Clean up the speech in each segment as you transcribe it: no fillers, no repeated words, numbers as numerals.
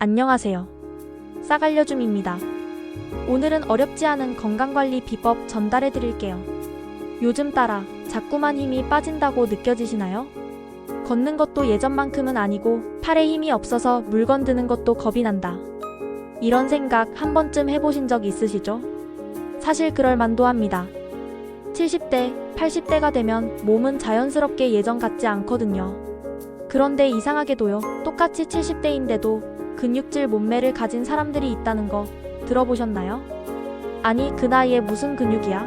안녕하세요. 싹알려줌입니다. 오늘은 어렵지 않은 건강관리 비법 전달해 드릴게요. 요즘 따라 자꾸만 힘이 빠진다고 느껴지시나요? 걷는 것도 예전만큼은 아니고 팔에 힘이 없어서 물건 드는 것도 겁이 난다. 이런 생각 한 번쯤 해보신 적 있으시죠? 사실 그럴 만도 합니다. 70대, 80대가 되면 몸은 자연스럽게 예전 같지 않거든요. 그런데 이상하게도요, 똑같이 70대인데도 근육질 몸매를 가진 사람들이 있다는 거 들어보셨나요? 아니, 그 나이에 무슨 근육이야?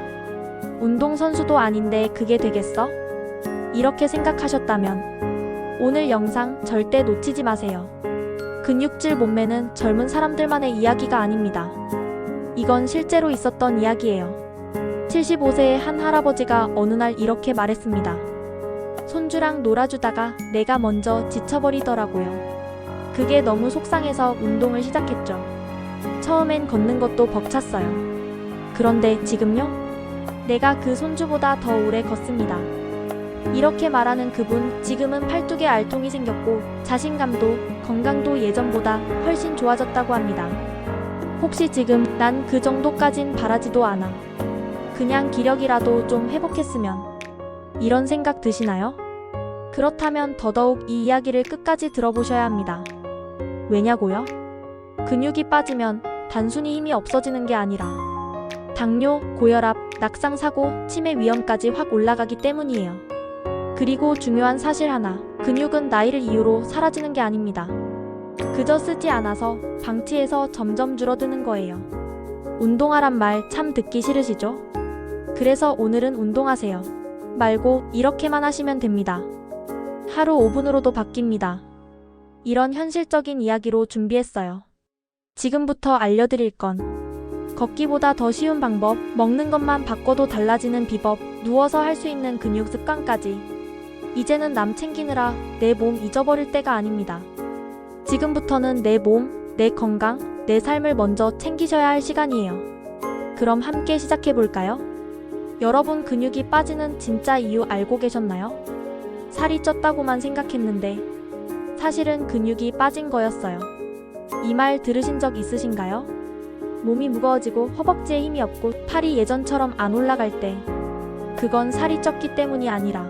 운동선수도 아닌데 그게 되겠어? 이렇게 생각하셨다면 오늘 영상 절대 놓치지 마세요. 근육질 몸매는 젊은 사람들만의 이야기가 아닙니다. 이건 실제로 있었던 이야기예요. 75세의 한 할아버지가 어느 날 이렇게 말했습니다. 손주랑 놀아주다가 내가 먼저 지쳐버리더라고요. 그게 너무 속상해서 운동을 시작했죠. 처음엔 걷는 것도 벅찼어요. 그런데 지금요? 내가 그 손주보다 더 오래 걷습니다. 이렇게 말하는 그분, 지금은 팔뚝에 알통이 생겼고 자신감도 건강도 예전보다 훨씬 좋아졌다고 합니다. 혹시 지금 난 그 정도까진 바라지도 않아. 그냥 기력이라도 좀 회복했으면. 이런 생각 드시나요? 그렇다면 더더욱 이 이야기를 끝까지 들어보셔야 합니다. 왜냐고요? 근육이 빠지면 단순히 힘이 없어지는 게 아니라 당뇨, 고혈압, 낙상사고, 치매 위험까지 확 올라가기 때문이에요. 그리고 중요한 사실 하나, 근육은 나이를 이유로 사라지는 게 아닙니다. 그저 쓰지 않아서 방치해서 점점 줄어드는 거예요. 운동하란 말 참 듣기 싫으시죠? 그래서 오늘은 운동하세요 말고 이렇게만 하시면 됩니다. 하루 5분으로도 바뀝니다. 이런 현실적인 이야기로 준비했어요. 지금부터 알려드릴 건 걷기보다 더 쉬운 방법, 먹는 것만 바꿔도 달라지는 비법, 누워서 할 수 있는 근육 습관까지. 이제는 남 챙기느라 내 몸 잊어버릴 때가 아닙니다. 지금부터는 내 몸, 내 건강, 내 삶을 먼저 챙기셔야 할 시간이에요. 그럼 함께 시작해볼까요? 여러분, 근육이 빠지는 진짜 이유 알고 계셨나요? 살이 쪘다고만 생각했는데 사실은 근육이 빠진 거였어요. 이 말 들으신 적 있으신가요? 몸이 무거워지고 허벅지에 힘이 없고 팔이 예전처럼 안 올라갈 때, 그건 살이 쪘기 때문이 아니라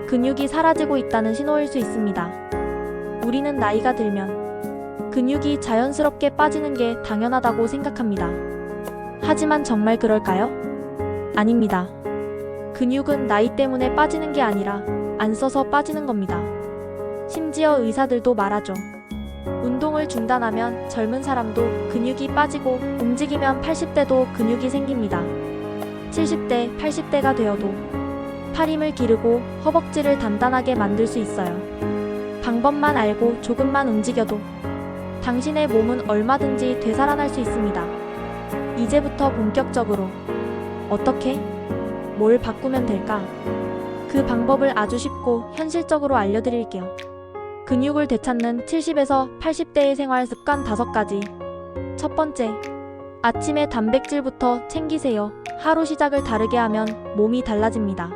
근육이 사라지고 있다는 신호일 수 있습니다. 우리는 나이가 들면 근육이 자연스럽게 빠지는 게 당연하다고 생각합니다. 하지만 정말 그럴까요? 아닙니다. 근육은 나이 때문에 빠지는 게 아니라 안 써서 빠지는 겁니다. 심지어 의사들도 말하죠. 운동을 중단하면 젊은 사람도 근육이 빠지고 움직이면 80대도 근육이 생깁니다. 70대, 80대가 되어도 팔 힘을 기르고 허벅지를 단단하게 만들 수 있어요. 방법만 알고 조금만 움직여도 당신의 몸은 얼마든지 되살아날 수 있습니다. 이제부터 본격적으로 어떻게? 뭘 바꾸면 될까? 그 방법을 아주 쉽고 현실적으로 알려드릴게요. 근육을 되찾는 70에서 80대의 생활 습관 5가지. 첫 번째, 아침에 단백질부터 챙기세요. 하루 시작을 다르게 하면 몸이 달라집니다.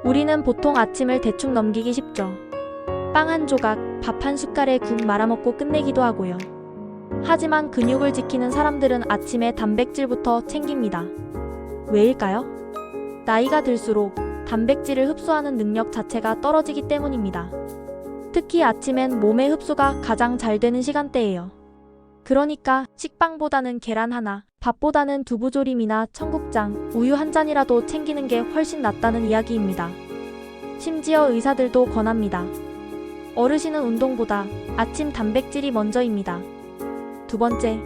우리는 보통 아침을 대충 넘기기 쉽죠. 빵 한 조각, 밥 한 숟갈에 국 말아먹고 끝내기도 하고요. 하지만 근육을 지키는 사람들은 아침에 단백질부터 챙깁니다. 왜일까요? 나이가 들수록 단백질을 흡수하는 능력 자체가 떨어지기 때문입니다. 특히 아침엔 몸의 흡수가 가장 잘 되는 시간대예요. 그러니까 식빵보다는 계란 하나, 밥보다는 두부조림이나 청국장, 우유 한 잔이라도 챙기는 게 훨씬 낫다는 이야기입니다. 심지어 의사들도 권합니다. 어르신은 운동보다 아침 단백질이 먼저입니다. 두 번째,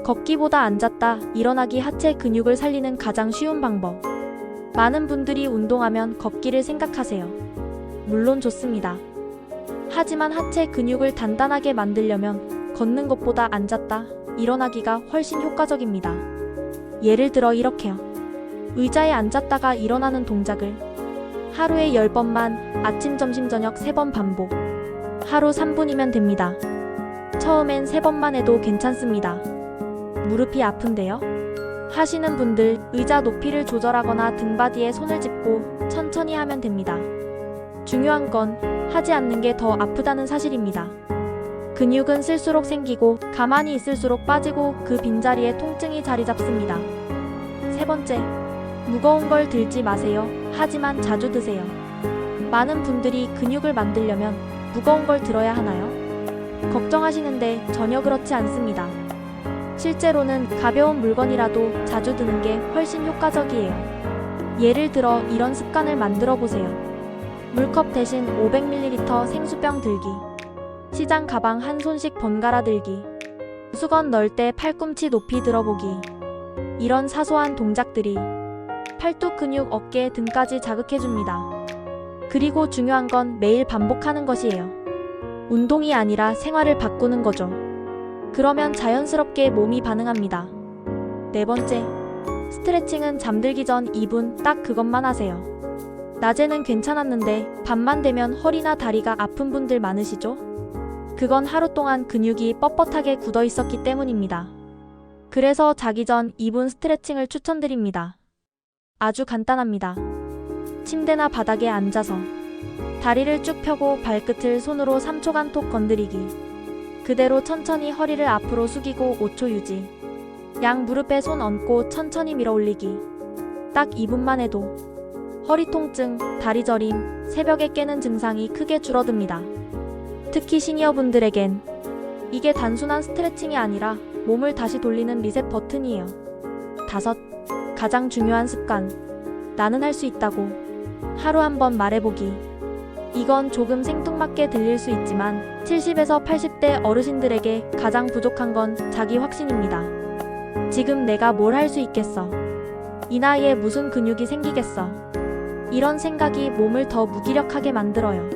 걷기보다 앉았다 일어나기 하체 근육을 살리는 가장 쉬운 방법. 많은 분들이 운동하면 걷기를 생각하세요. 물론 좋습니다. 하지만 하체 근육을 단단하게 만들려면 걷는 것보다 앉았다 일어나기가 훨씬 효과적입니다. 예를 들어 이렇게요. 의자에 앉았다가 일어나는 동작을 하루에 10번만 아침, 점심, 저녁 3번 반복. 하루 3분이면 됩니다. 처음엔 3번만 해도 괜찮습니다. 무릎이 아픈데요? 하시는 분들 의자 높이를 조절하거나 등받이에 손을 짚고 천천히 하면 됩니다. 중요한 건 하지 않는 게 더 아프다는 사실입니다. 근육은 쓸수록 생기고 가만히 있을수록 빠지고 그 빈자리에 통증이 자리 잡습니다. 세 번째, 무거운 걸 들지 마세요. 하지만 자주 드세요. 많은 분들이 근육을 만들려면 무거운 걸 들어야 하나요? 걱정하시는데 전혀 그렇지 않습니다. 실제로는 가벼운 물건이라도 자주 드는 게 훨씬 효과적이에요. 예를 들어 이런 습관을 만들어 보세요. 물컵 대신 500ml 생수병 들기. 시장 가방 한 손씩 번갈아 들기. 수건 넣을 때 팔꿈치 높이 들어보기. 이런 사소한 동작들이 팔뚝 근육, 어깨 등까지 자극해줍니다. 그리고 중요한 건 매일 반복하는 것이에요. 운동이 아니라 생활을 바꾸는 거죠. 그러면 자연스럽게 몸이 반응합니다. 네 번째, 스트레칭은 잠들기 전 2분 딱 그것만 하세요. 낮에는 괜찮았는데 밤만 되면 허리나 다리가 아픈 분들 많으시죠? 그건 하루 동안 근육이 뻣뻣하게 굳어 있었기 때문입니다. 그래서 자기 전 2분 스트레칭을 추천드립니다. 아주 간단합니다. 침대나 바닥에 앉아서 다리를 쭉 펴고 발끝을 손으로 3초간 톡 건드리기. 그대로 천천히 허리를 앞으로 숙이고 5초 유지. 양 무릎에 손 얹고 천천히 밀어 올리기. 딱 2분만 해도 허리 통증, 다리 저림, 새벽에 깨는 증상이 크게 줄어듭니다. 특히 시니어분들에겐 이게 단순한 스트레칭이 아니라 몸을 다시 돌리는 리셋 버튼이에요. 다섯, 가장 중요한 습관. 나는 할 수 있다고 하루 한 번 말해보기. 이건 조금 생뚱맞게 들릴 수 있지만 70에서 80대 어르신들에게 가장 부족한 건 자기 확신입니다. 지금 내가 뭘 할 수 있겠어? 이 나이에 무슨 근육이 생기겠어? 이런 생각이 몸을 더 무기력하게 만들어요.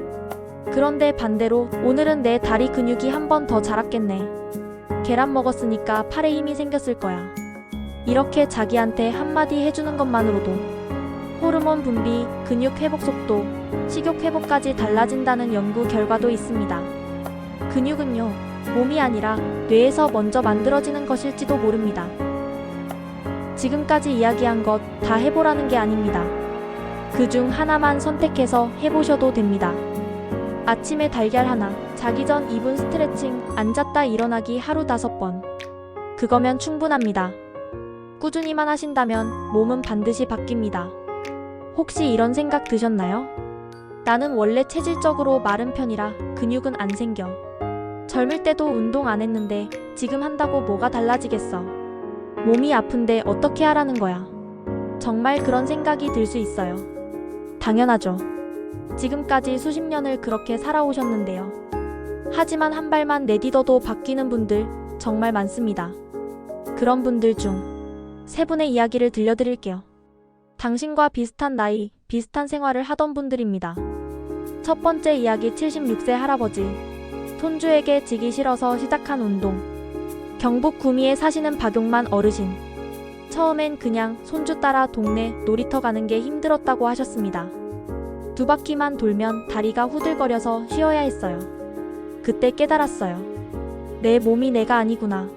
그런데 반대로 오늘은 내 다리 근육이 한 번 더 자랐겠네. 계란 먹었으니까 팔에 힘이 생겼을 거야. 이렇게 자기한테 한마디 해주는 것만으로도 호르몬 분비, 근육 회복 속도, 식욕 회복까지 달라진다는 연구 결과도 있습니다. 근육은요, 몸이 아니라 뇌에서 먼저 만들어지는 것일지도 모릅니다. 지금까지 이야기한 것 다 해보라는 게 아닙니다. 그중 하나만 선택해서 해보셔도 됩니다. 아침에 달걀 하나, 자기 전 2분 스트레칭, 앉았다 일어나기 하루 5번. 그거면 충분합니다. 꾸준히만 하신다면 몸은 반드시 바뀝니다. 혹시 이런 생각 드셨나요? 나는 원래 체질적으로 마른 편이라 근육은 안 생겨. 젊을 때도 운동 안 했는데 지금 한다고 뭐가 달라지겠어. 몸이 아픈데 어떻게 하라는 거야. 정말 그런 생각이 들 수 있어요. 당연하죠. 지금까지 수십 년을 그렇게 살아오셨는데요. 하지만 한 발만 내딛어도 바뀌는 분들 정말 많습니다. 그런 분들 중 세 분의 이야기를 들려드릴게요. 당신과 비슷한 나이, 비슷한 생활을 하던 분들입니다. 첫 번째 이야기, 76세 할아버지. 손주에게 지기 싫어서 시작한 운동. 경북 구미에 사시는 박용만 어르신. 처음엔 그냥 손주 따라 동네 놀이터 가는 게 힘들었다고 하셨습니다. 2바퀴만 돌면 다리가 후들거려서 쉬어야 했어요. 그때 깨달았어요. 내 몸이 내가 아니구나.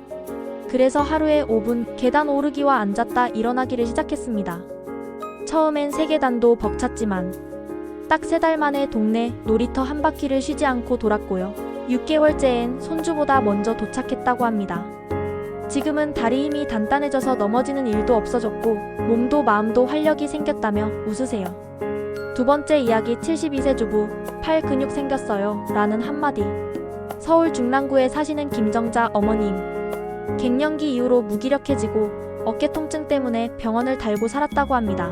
그래서 하루에 5분 계단 오르기와 앉았다 일어나기를 시작했습니다. 처음엔 3계단도 벅찼지만 딱 3달 만에 동네 놀이터 한 바퀴를 쉬지 않고 돌았고요. 6개월째엔 손주보다 먼저 도착했다고 합니다. 지금은 다리 힘이 단단해져서 넘어지는 일도 없어졌고 몸도 마음도 활력이 생겼다며 웃으세요. 두 번째 이야기, 72세 주부. 팔 근육 생겼어요 라는 한마디. 서울 중랑구에 사시는 김정자 어머님. 갱년기 이후로 무기력해지고 어깨 통증 때문에 병원을 달고 살았다고 합니다.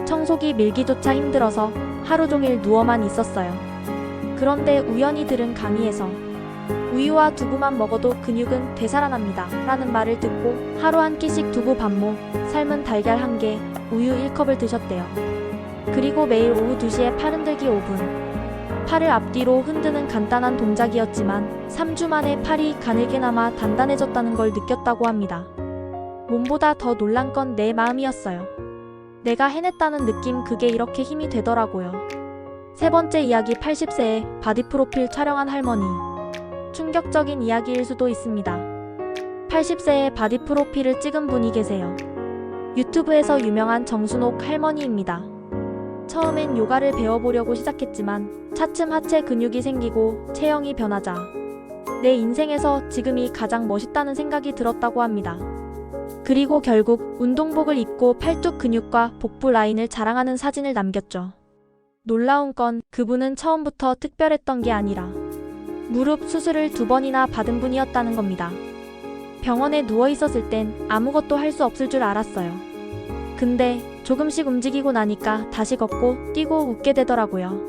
청소기 밀기조차 힘들어서 하루 종일 누워만 있었어요. 그런데 우연히 들은 강의에서 우유와 두부만 먹어도 근육은 되살아납니다 라는 말을 듣고 하루 한 끼씩 두부 반모, 삶은 달걀 1개, 우유 1컵을 드셨대요. 그리고 매일 오후 2시에 팔 흔들기 5분. 팔을 앞뒤로 흔드는 간단한 동작이었지만 3주 만에 팔이 가늘게나마 단단해졌다는 걸 느꼈다고 합니다. 몸보다 더 놀란 건 내 마음이었어요. 내가 해냈다는 느낌, 그게 이렇게 힘이 되더라고요. 세 번째 이야기, 80세에 바디 프로필 촬영한 할머니. 충격적인 이야기일 수도 있습니다. 80세에 바디 프로필을 찍은 분이 계세요. 유튜브에서 유명한 정순옥 할머니입니다. 처음엔 요가를 배워보려고 시작했지만 차츰 하체 근육이 생기고 체형이 변하자 내 인생에서 지금이 가장 멋있다는 생각이 들었다고 합니다. 그리고 결국 운동복을 입고 팔뚝 근육과 복부 라인을 자랑하는 사진을 남겼죠. 놀라운 건 그분은 처음부터 특별했던 게 아니라 무릎 수술을 2번이나 받은 분이었다는 겁니다. 병원에 누워 있었을 땐 아무것도 할 수 없을 줄 알았어요. 근데 조금씩 움직이고 나니까 다시 걷고 뛰고 웃게 되더라고요.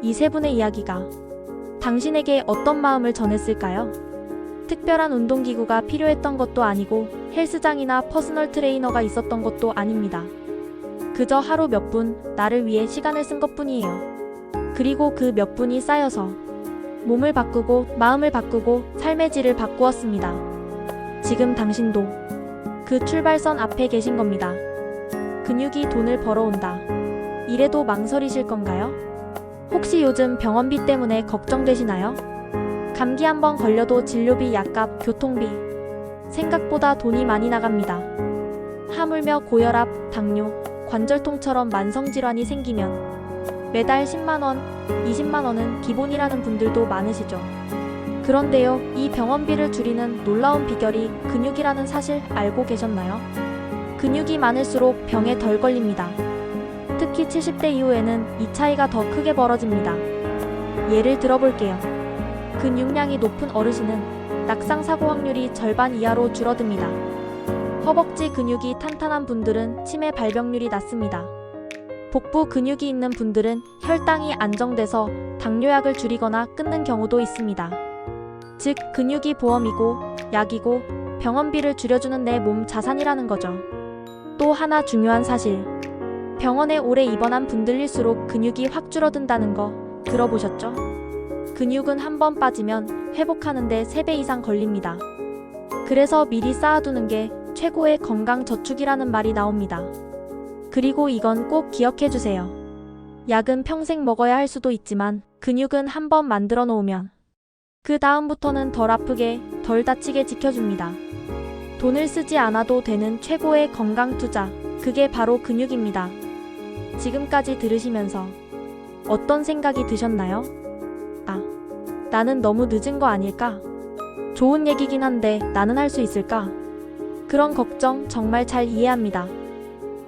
이 세 분의 이야기가 당신에게 어떤 마음을 전했을까요? 특별한 운동기구가 필요했던 것도 아니고 헬스장이나 퍼스널 트레이너가 있었던 것도 아닙니다. 그저 하루 몇 분 나를 위해 시간을 쓴 것뿐이에요. 그리고 그 몇 분이 쌓여서 몸을 바꾸고 마음을 바꾸고 삶의 질을 바꾸었습니다. 지금 당신도 그 출발선 앞에 계신 겁니다. 근육이 돈을 벌어온다. 이래도 망설이실 건가요? 혹시 요즘 병원비 때문에 걱정되시나요? 감기 한번 걸려도 진료비, 약값, 교통비 생각보다 돈이 많이 나갑니다. 하물며 고혈압, 당뇨, 관절통처럼 만성질환이 생기면 매달 10만원, 20만원은 기본이라는 분들도 많으시죠. 그런데요, 이 병원비를 줄이는 놀라운 비결이 근육이라는 사실 알고 계셨나요? 근육이 많을수록 병에 덜 걸립니다. 특히 70대 이후에는 이 차이가 더 크게 벌어집니다. 예를 들어볼게요. 근육량이 높은 어르신은 낙상 사고 확률이 절반 이하로 줄어듭니다. 허벅지 근육이 탄탄한 분들은 치매 발병률이 낮습니다. 복부 근육이 있는 분들은 혈당이 안정돼서 당뇨약을 줄이거나 끊는 경우도 있습니다. 즉, 근육이 보험이고 약이고 병원비를 줄여주는 내 몸 자산이라는 거죠. 또 하나 중요한 사실. 병원에 오래 입원한 분들일수록 근육이 확 줄어든다는 거 들어보셨죠? 근육은 한 번 빠지면 회복하는데 3배 이상 걸립니다. 그래서 미리 쌓아두는 게 최고의 건강 저축이라는 말이 나옵니다. 그리고 이건 꼭 기억해주세요. 약은 평생 먹어야 할 수도 있지만 근육은 한 번 만들어 놓으면 그 다음부터는 덜 아프게, 덜 다치게 지켜줍니다. 돈을 쓰지 않아도 되는 최고의 건강 투자, 그게 바로 근육입니다. 지금까지 들으시면서 어떤 생각이 드셨나요? 아, 나는 너무 늦은 거 아닐까? 좋은 얘기긴 한데 나는 할 수 있을까? 그런 걱정 정말 잘 이해합니다.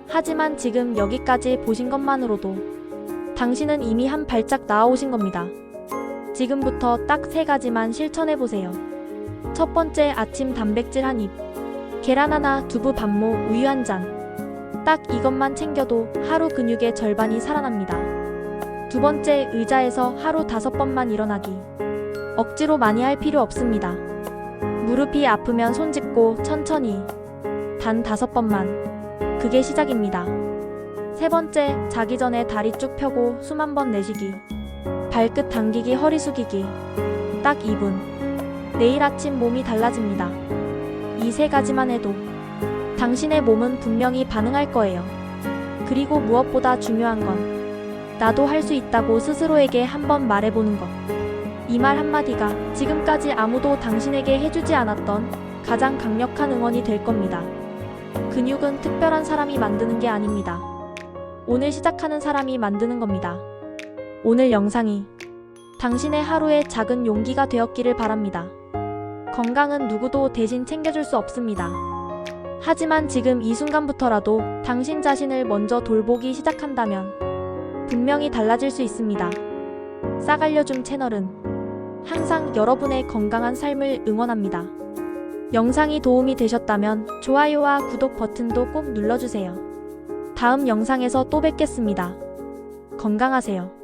하지만 지금 여기까지 보신 것만으로도 당신은 이미 한 발짝 나아오신 겁니다. 지금부터 딱 3가지만 실천해보세요. 첫 번째, 아침 단백질 한 입, 계란 하나, 두부 반모, 우유 한 잔. 딱 이것만 챙겨도 하루 근육의 절반이 살아납니다. 두 번째, 의자에서 하루 5번만 일어나기. 억지로 많이 할 필요 없습니다. 무릎이 아프면 손 짚고 천천히 단 5번만. 그게 시작입니다. 세 번째, 자기 전에 다리 쭉 펴고 숨 한 번 내쉬기. 발끝 당기기, 허리 숙이기. 딱 2분. 내일 아침 몸이 달라집니다. 이 3가지만 해도 당신의 몸은 분명히 반응할 거예요. 그리고 무엇보다 중요한 건 나도 할 수 있다고 스스로에게 한번 말해보는 것. 이 말 한마디가 지금까지 아무도 당신에게 해주지 않았던 가장 강력한 응원이 될 겁니다. 근육은 특별한 사람이 만드는 게 아닙니다. 오늘 시작하는 사람이 만드는 겁니다. 오늘 영상이 당신의 하루의 작은 용기가 되었기를 바랍니다. 건강은 누구도 대신 챙겨줄 수 없습니다. 하지만 지금 이 순간부터라도 당신 자신을 먼저 돌보기 시작한다면 분명히 달라질 수 있습니다. 싹알려줌 채널은 항상 여러분의 건강한 삶을 응원합니다. 영상이 도움이 되셨다면 좋아요와 구독 버튼도 꼭 눌러주세요. 다음 영상에서 또 뵙겠습니다. 건강하세요.